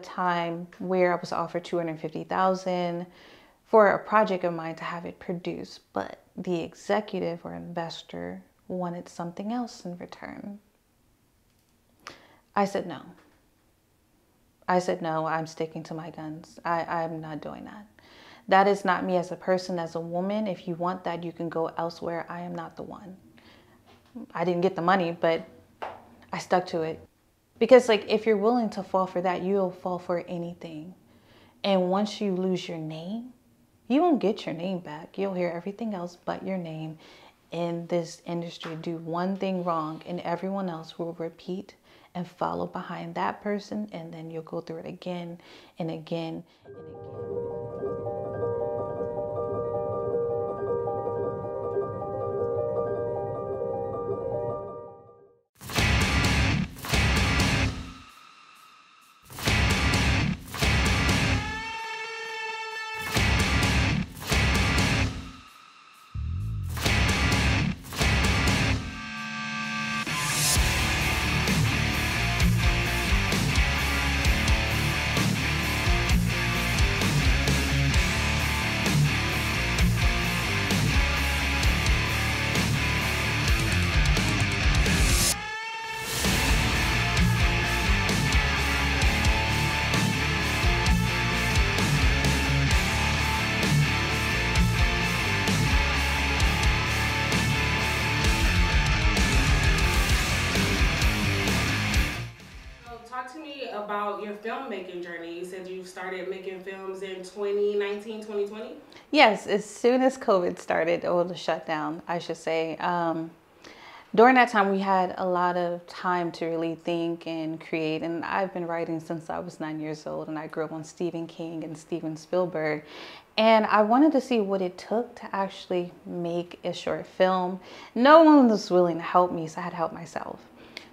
time where I was offered $250,000 for a project of mine to have it produced, but the executive or investor wanted something else in return. I said no. I said no, I'm sticking to my guns. I'm not doing that. That is not me as a person, as a woman. If you want that, you can go elsewhere. I am not the one. I didn't get the money, but I stuck to it. Because like, if you're willing to fall for that, you'll fall for anything. And once you lose your name, you won't get your name back. You'll hear everything else but your name in this industry. Do one thing wrong and everyone else will repeat and follow behind that person, and then you'll go through it again and again and again. About your filmmaking journey. You said you started making films in 2019, 2020? Yes, as soon as COVID started, or the shutdown, I should say. During that time, we had a lot of time to really think and create. And I've been writing since I was 9 years old, and I grew up on Stephen King and Steven Spielberg. And I wanted to see what it took to actually make a short film. No one was willing to help me, so I had to help myself.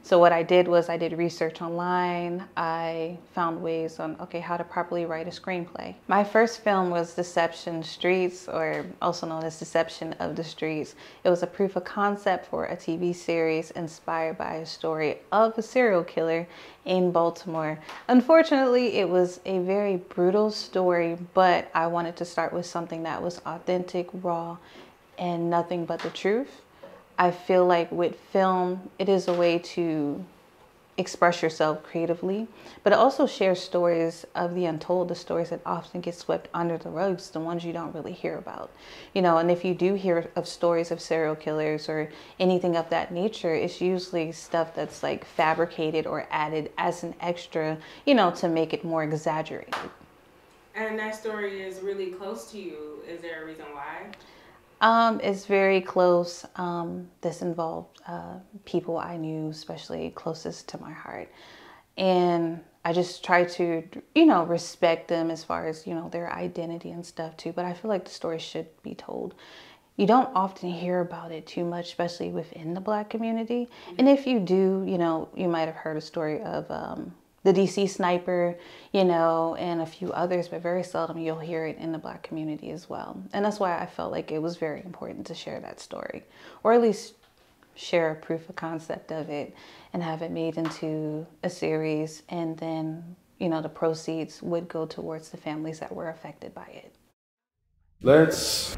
So what I did was I did research online. I found ways on, okay, how to properly write a screenplay. My first film was Deception Streets, or also known as Deception of the Streets. It was a proof of concept for a TV series inspired by a story of a serial killer in Baltimore. Unfortunately, it was a very brutal story, but I wanted to start with something that was authentic, raw, and nothing but the truth. I feel like with film, it is a way to express yourself creatively, but it also shares stories of the untold, the stories that often get swept under the rugs, the ones you don't really hear about. You know, and if you do hear of stories of serial killers or anything of that nature, it's usually stuff that's like fabricated or added as an extra, you know, to make it more exaggerated. And that story is really close to you. Is there a reason why? It's very close. This involved people I knew, especially closest to my heart. And I just try to, you know, respect them as far as, you know, their identity and stuff too. But I feel like the story should be told. You don't often hear about it too much, especially within the Black community. And if you do, you know, you might have heard a story of the DC sniper, you know, and a few others, but very seldom you'll hear it in the Black community as well. And that's why I felt like it was very important to share that story, or at least share a proof of concept of it and have it made into a series. And then, you know, the proceeds would go towards the families that were affected by it. Let's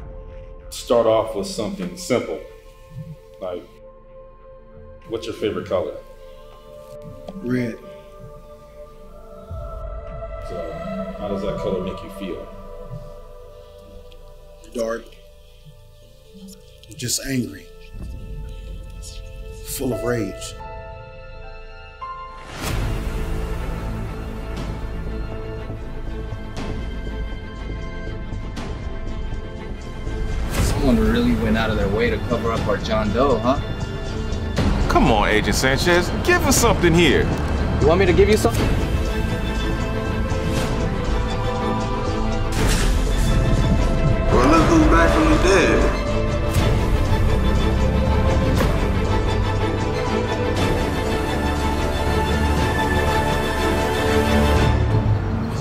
start off with something simple. Like, what's your favorite color? Red. So, how does that color make you feel? Dark. Just angry. Full of rage. Someone really went out of their way to cover up our John Doe, huh? Come on, Agent Sanchez, give us something here. You want me to give you something? Well, look who's back from the dead.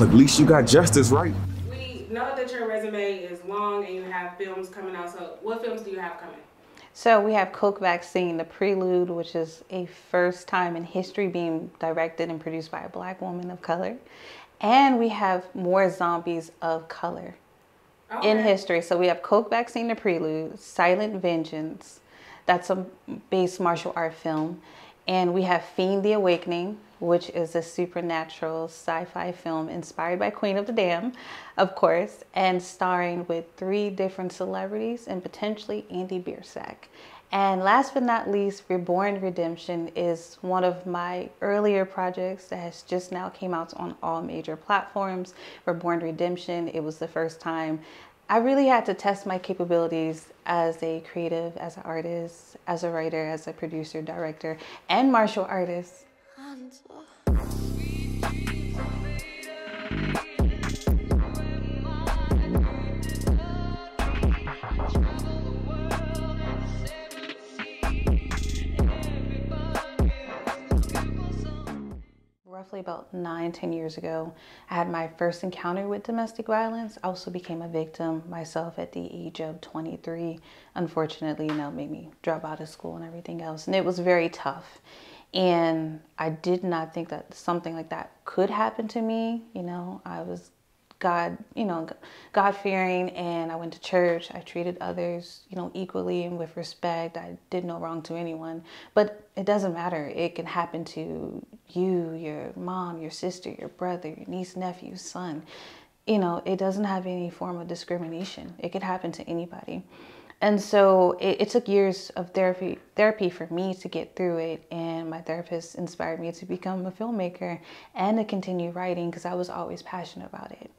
Look, at least you got justice, right? We know that your resume is long and you have films coming out. So what films do you have coming? So we have Coke Vaccine, The Prelude, which is a first time in history being directed and produced by a Black woman of color. And we have more zombies of color in history. So we have Coke Vaccine the Prelude, Silent Vengeance, that's a base martial art film. And we have Fiend the Awakening, which is a supernatural sci-fi film inspired by Queen of the Dam, of course, and starring with 3 different celebrities and potentially Andy Biersack. And last but not least, Reborn Redemption is one of my earlier projects that has just now came out on all major platforms. Reborn Redemption, it was the first time I really had to test my capabilities as a creative, as an artist, as a writer, as a producer, director, and martial artist. Roughly about 9-10 years ago, I had my first encounter with domestic violence. I also became a victim myself at the age of 23. Unfortunately, made me drop out of school and everything else. And it was very tough. And I did not think that something like that could happen to me. I was God-fearing, and I went to church. I treated others, equally and with respect. I did no wrong to anyone, but it doesn't matter. It can happen to you, your mom, your sister, your brother, your niece, nephew, son. It doesn't have any form of discrimination. It could happen to anybody. And so it took years of therapy for me to get through it. And my therapist inspired me to become a filmmaker and to continue writing because I was always passionate about it.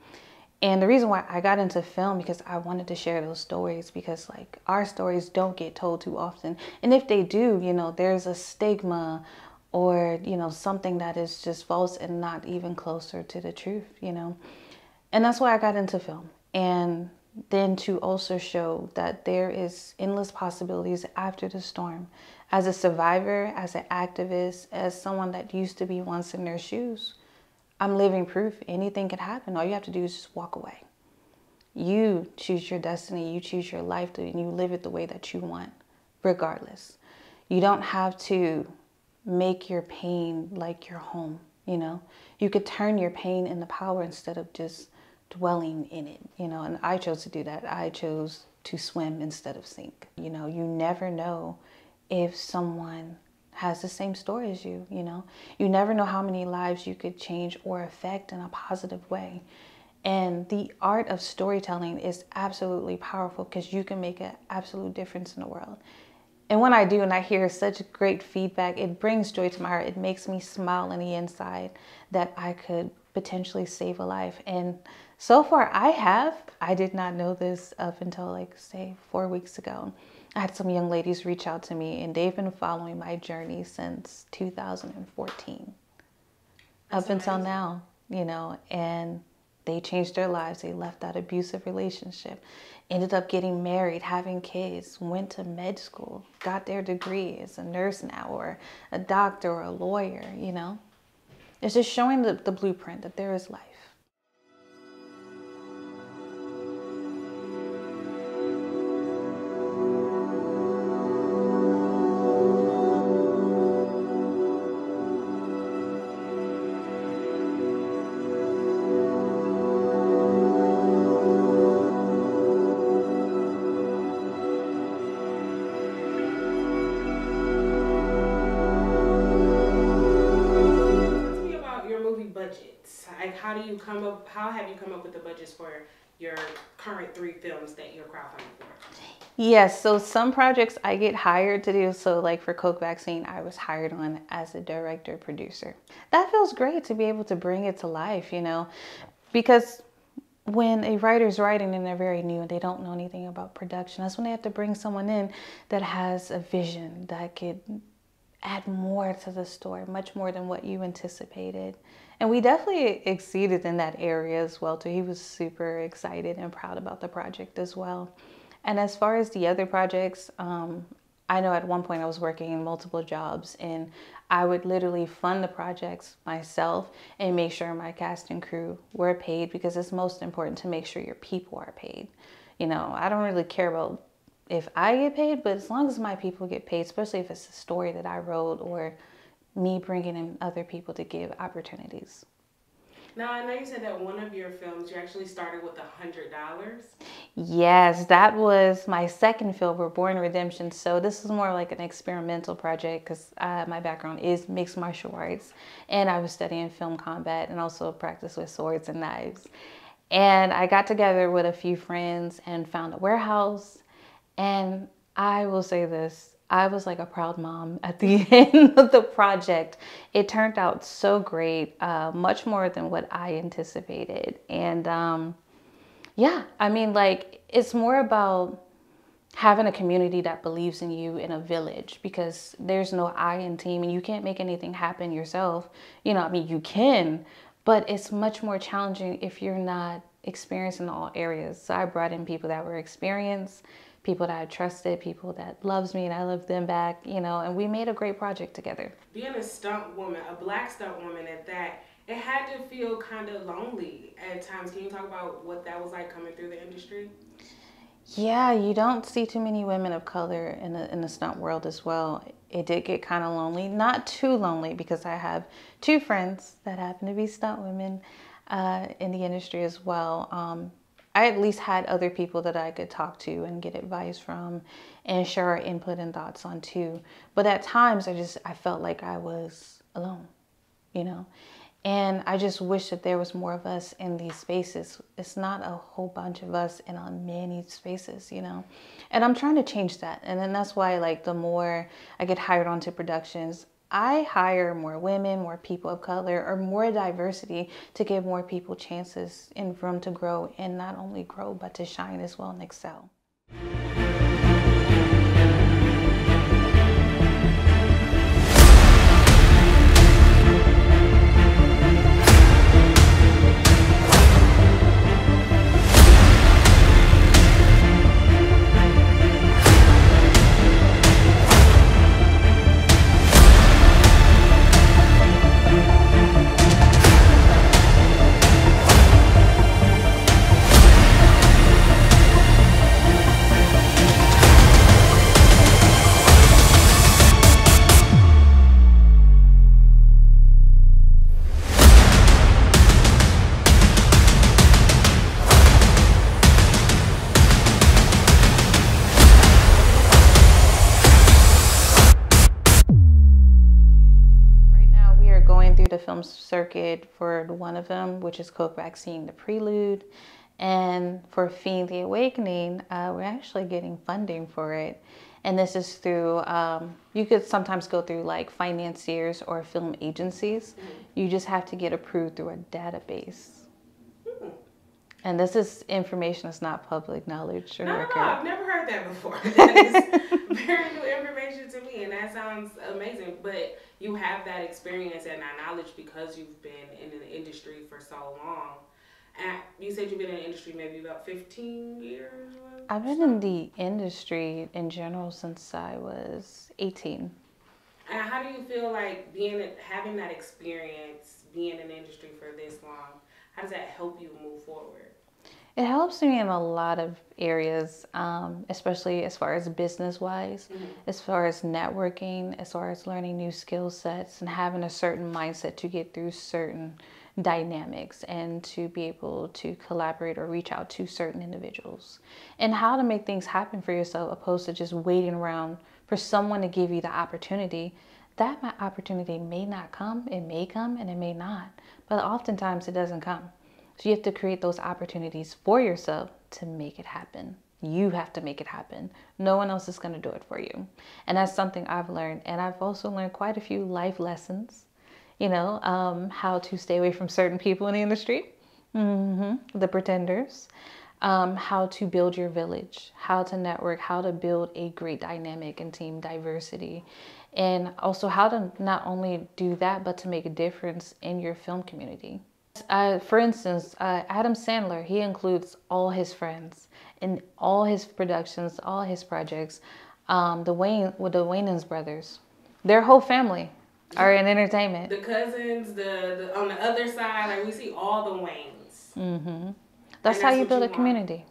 And the reason why I got into film because I wanted to share those stories because our stories don't get told too often. And if they do, there's a stigma or, something that is just false and not even closer to the truth, And that's why I got into film. And then to also show that there is endless possibilities after the storm. As a survivor, as an activist, as someone that used to be once in their shoes, I'm living proof anything can happen. All you have to do is just walk away. You choose your destiny, you choose your life, and you live it the way that you want, regardless. You don't have to make your pain like your home, You could turn your pain into power instead of just dwelling in it, and I chose to do that. I chose to swim instead of sink. You never know if someone has the same story as you, You never know how many lives you could change or affect in a positive way. And the art of storytelling is absolutely powerful because you can make an absolute difference in the world. And when I do, and I hear such great feedback, it brings joy to my heart. It makes me smile on the inside that I could potentially save a life. And so far I did not know this up until say 4 weeks ago. I had some young ladies reach out to me and they've been following my journey since 2014. That's up until now, and they changed their lives. They left that abusive relationship, ended up getting married, having kids, went to med school, got their degree as a nurse now or a doctor or a lawyer, It's just showing the blueprint that there is life. How have you come up with the budgets for your current 3 films that you're crowdfunding for? Yes, so some projects I get hired to do. So for Coke Vaccine, I was hired on as a director producer. That feels great to be able to bring it to life, because when a writer's writing and they're very new and they don't know anything about production, that's when they have to bring someone in that has a vision that could add more to the story, much more than what you anticipated. And we definitely exceeded in that area as well too. He was super excited and proud about the project as well. And as far as the other projects, I know at one point I was working in multiple jobs and I would literally fund the projects myself and make sure my cast and crew were paid because it's most important to make sure your people are paid. I don't really care about if I get paid, but as long as my people get paid, especially if it's a story that I wrote or me bringing in other people to give opportunities. Now, I know you said that one of your films, you actually started with $100. Yes, that was my second film, Reborn Redemption. So this is more like an experimental project because my background is mixed martial arts, and I was studying film combat and also practice with swords and knives. And I got together with a few friends and found a warehouse. And I will say this, I was like a proud mom at the end of the project. It turned out so great, much more than what I anticipated. And yeah, I mean, like, it's more about having a community that believes in you in a village, because there's no I in team and you can't make anything happen yourself. You know, I mean, you can, but it's much more challenging if you're not experienced in all areas. So I brought in people that were experienced, people that I trusted, people that loves me and I love them back, you know, and we made a great project together. Being a stunt woman, a black stunt woman at that, it had to feel kind of lonely at times. Can you talk about what that was like coming through the industry? Yeah, you don't see too many women of color in the stunt world as well. It did get kind of lonely, not too lonely, because I have two friends that happen to be stunt women in the industry as well. I at least had other people that I could talk to and get advice from and share our input and thoughts on too. But at times I felt like I was alone, you know? And I just wish that there was more of us in these spaces. It's not a whole bunch of us in many spaces, you know? And I'm trying to change that. And then that's why, like, the more I get hired onto productions, I hire more women, more people of color, or more diversity to give more people chances and room to grow, and not only grow, but to shine as well and excel. The film circuit for one of them, which is Coke Vaccine, The Prelude, and for Fiend the Awakening, we're actually getting funding for it. And this is through, you could sometimes go through like financiers or film agencies. You just have to get approved through a database. And this is information that's not public knowledge or record. No, I've never heard that before. That is very new information to me, and that sounds amazing. But you have that experience and that knowledge because you've been in the industry for so long. And you said you've been in the industry maybe about 15 years? I've been in the industry in general since I was 18. And how do you feel like having that experience, being in the industry for this long, how does that help you move forward? It helps me in a lot of areas, especially as far as business-wise, as far as networking, as far as learning new skill sets and having a certain mindset to get through certain dynamics and to be able to collaborate or reach out to certain individuals. And how to make things happen for yourself opposed to just waiting around for someone to give you the opportunity. That opportunity may not come, it may come, and it may not. But oftentimes it doesn't come. So you have to create those opportunities for yourself to make it happen. You have to make it happen. No one else is going to do it for you. And that's something I've learned. And I've also learned quite a few life lessons, you know, how to stay away from certain people in the industry, the pretenders, how to build your village, how to network, how to build a great dynamic and team diversity. And also how to not only do that, but to make a difference in your film community. For instance, Adam Sandler, he includes all his friends in all his productions, all his projects. The Wayans brothers, their whole family are in entertainment. The cousins, the on the other side, like we see all the Wayans. That's how you build a community.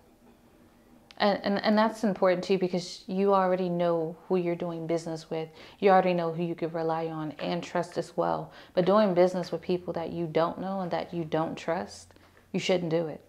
And that's important too, because you already know who you're doing business with. You already know who you could rely on and trust as well. But doing business with people that you don't know and that you don't trust, you shouldn't do it.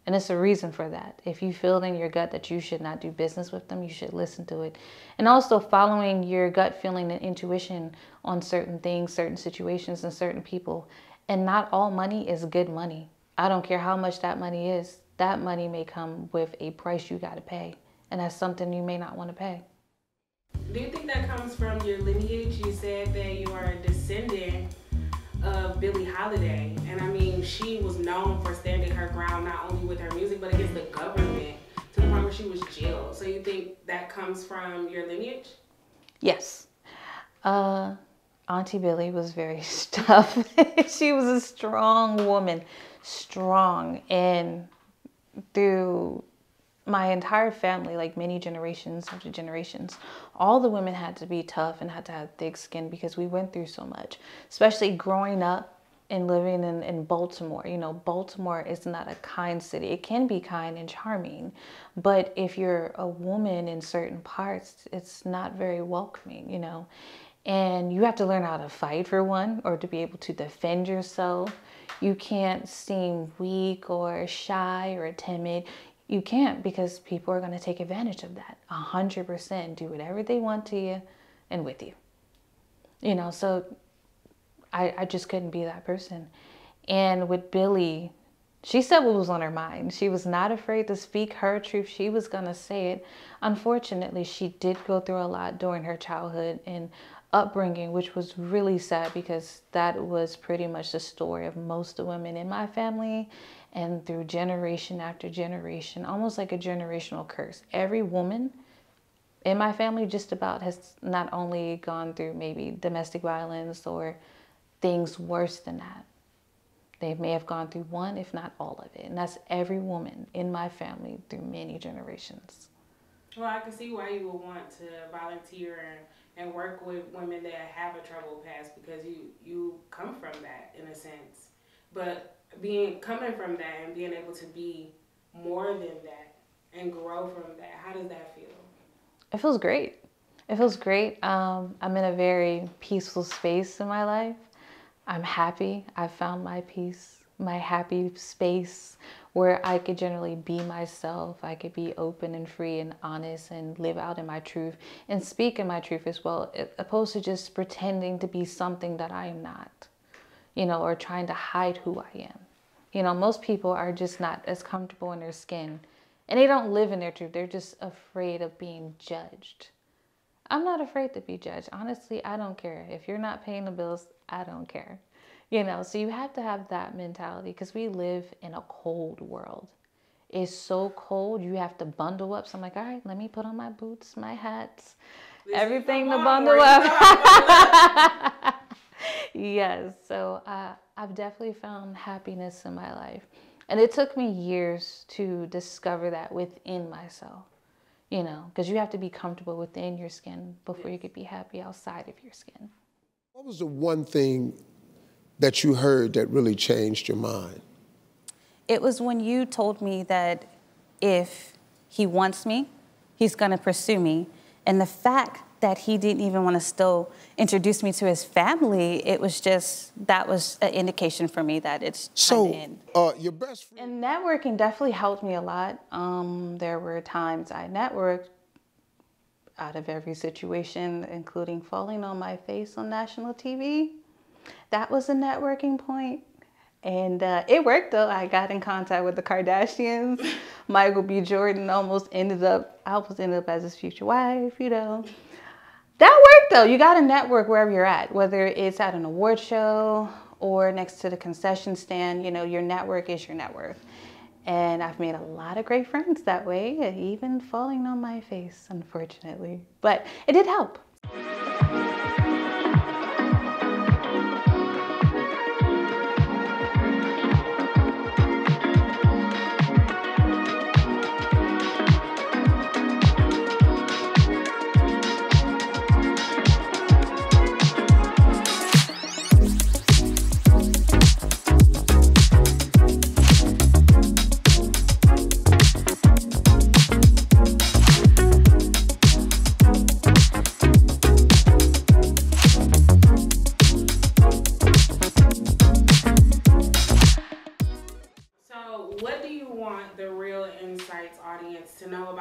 And it's a reason for that. If you feel in your gut that you should not do business with them, you should listen to it. And also following your gut feeling and intuition on certain things, certain situations, and certain people. And not all money is good money. I don't care how much that money is. That money may come with a price you got to pay. And that's something you may not want to pay. Do you think that comes from your lineage? You said that you are a descendant of Billie Holiday. And I mean, she was known for standing her ground, not only with her music, but against the government, to the point where she was jailed. So you think that comes from your lineage? Yes. Auntie Billie was very tough. She was a strong woman, strong. And through my entire family, like many generations after generations, all the women had to be tough and had to have thick skin because we went through so much, especially growing up and living in Baltimore. You know, Baltimore is not a kind city. It can be kind and charming, but if you're a woman in certain parts, it's not very welcoming, you know. And you have to learn how to fight, for one, or to be able to defend yourself. You can't seem weak or shy or timid. You can't, because people are going to take advantage of that. 100%. Do whatever they want to you and with you. You know, so I just couldn't be that person. And with Billie, she said what was on her mind. She was not afraid to speak her truth. She was going to say it. Unfortunately, she did go through a lot during her childhood and upbringing, which was really sad, because that was pretty much the story of most of the women in my family and through generation after generation, almost like a generational curse. Every woman in my family just about has not only gone through maybe domestic violence or things worse than that. They may have gone through one, if not all of it. And that's every woman in my family through many generations. Well, I can see why you would want to volunteer and work with women that have a troubled past, because you come from that in a sense. But coming from that and being able to be more than that and grow from that, how does that feel? It feels great. It feels great. I'm in a very peaceful space in my life. I'm happy. I found my peace, my happy space where I could generally be myself. I could be open and free and honest and live out in my truth and speak in my truth as well, opposed to just pretending to be something that I am not, you know, or trying to hide who I am. You know, most people are just not as comfortable in their skin and they don't live in their truth. They're just afraid of being judged. I'm not afraid to be judged. Honestly, I don't care. If you're not paying the bills, I don't care. You know, so you have to have that mentality, because we live in a cold world. It's so cold, you have to bundle up. So I'm like, all right, let me put on my boots, my hats, everything to bundle up. Yes, so I've definitely found happiness in my life. And it took me years to discover that within myself, you know, because you have to be comfortable within your skin before you could be happy outside of your skin. What was the one thing that you heard that really changed your mind? It was when you told me that if he wants me, he's going to pursue me. And the fact that he didn't even want to still introduce me to his family, it was just, that was an indication for me that it's time to end. Your best friend... And networking definitely helped me a lot. There were times I networked out of every situation, including falling on my face on national TV. That was a networking point. And it worked, though. I got in contact with the Kardashians. Michael B. Jordan almost ended up as his future wife, you know. That worked, though. You got to network wherever you're at, whether it's at an award show or next to the concession stand. You know, your network is your net worth. And I've made a lot of great friends that way, even falling on my face, unfortunately. But it did help.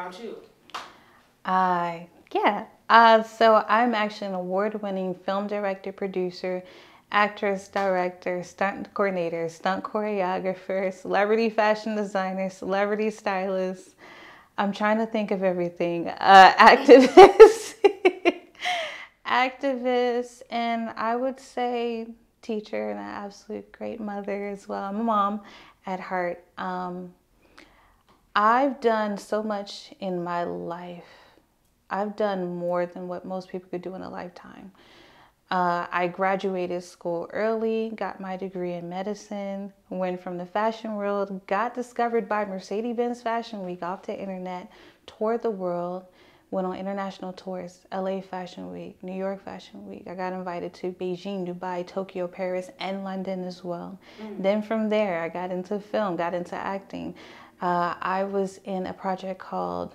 about you? Yeah. So I'm actually an award-winning film director, producer, actress, director, stunt coordinator, stunt choreographer, celebrity fashion designer, celebrity stylist. I'm trying to think of everything. Activist, activist, and I would say teacher and an absolute great mother as well. I'm a mom at heart. I've done so much in my life. I've done more than what most people could do in a lifetime. I graduated school early, got my degree in medicine, went from the fashion world, got discovered by Mercedes-Benz Fashion Week off the internet, toured the world, went on international tours, LA Fashion Week, New York Fashion Week. I got invited to Beijing, Dubai, Tokyo, Paris, and London as well. Then from there, I got into film, got into acting. I was in a project called,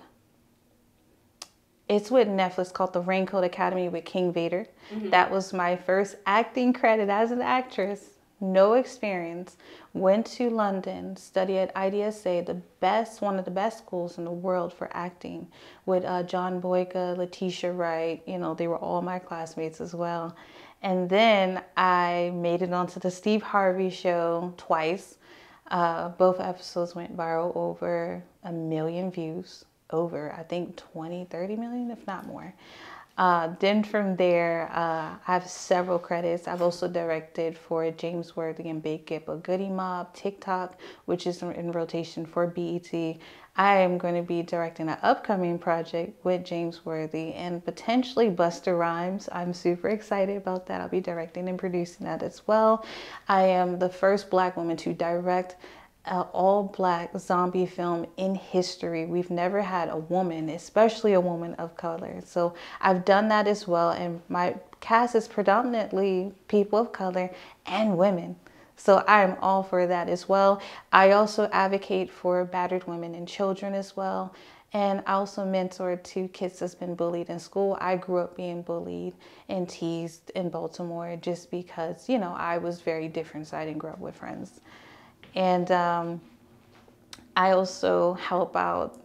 it's with Netflix, called The Raincoat Academy with King Vader. That was my first acting credit as an actress. No experience. Went to London, studied at IDSA, one of the best schools in the world for acting, with John Boyka, Letitia Wright. You know, they were all my classmates as well. And then I made it onto the Steve Harvey show twice. Both episodes went viral, over 1 million views. Over, I think 20, 30 million, if not more. Then from there, I have several credits. I've also directed for James Worthy and Big Gippa, Goody Mob, TikTok, which is in rotation for BET. I am going to be directing an upcoming project with James Worthy and potentially Busta Rhymes. I'm super excited about that. I'll be directing and producing that as well. I am the first Black woman to direct an all-Black zombie film in history. We've never had a woman, especially a woman of color. So I've done that as well, and my cast is predominantly people of color and women. So I'm all for that as well. I also advocate for battered women and children as well. And I also mentor 2 kids that's been bullied in school. I grew up being bullied and teased in Baltimore just because, you know, I was very different, so I didn't grow up with friends. And I also help out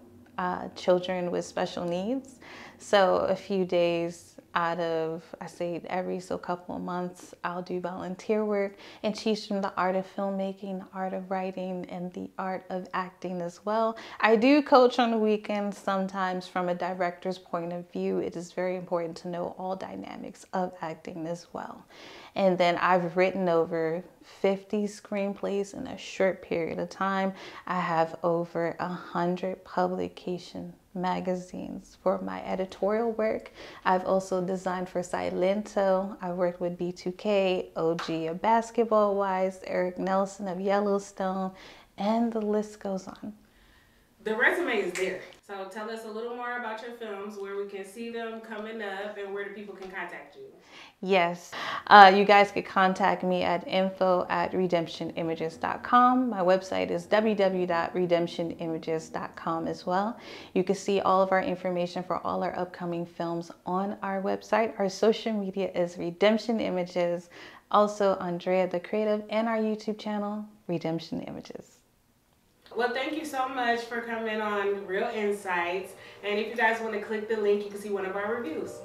children with special needs. So a few days out of, I say every couple of months, I'll do volunteer work and teach them the art of filmmaking, the art of writing, and the art of acting as well. I do coach on the weekends sometimes from a director's point of view. It is very important to know all dynamics of acting as well. And then I've written over 50 screenplays in a short period of time. I have over 100 publication magazines for my editorial work. I've also designed for Silento. I worked with B2K, OG of Basketball Wives, Eric Nelson of Yellowstone, and the list goes on. The resume is there. So tell us a little more about your films, where we can see them coming up, and where the people can contact you. Yes, you guys could contact me at info@redemptionimages.com. My website is www.redemptionimages.com as well. You can see all of our information for all our upcoming films on our website. Our social media is Redemption Images, also Andrea the Creative, and our YouTube channel, Redemption Images. Well, thank you so much for coming on Real Insights. And if you guys want to click the link, you can see one of our reviews.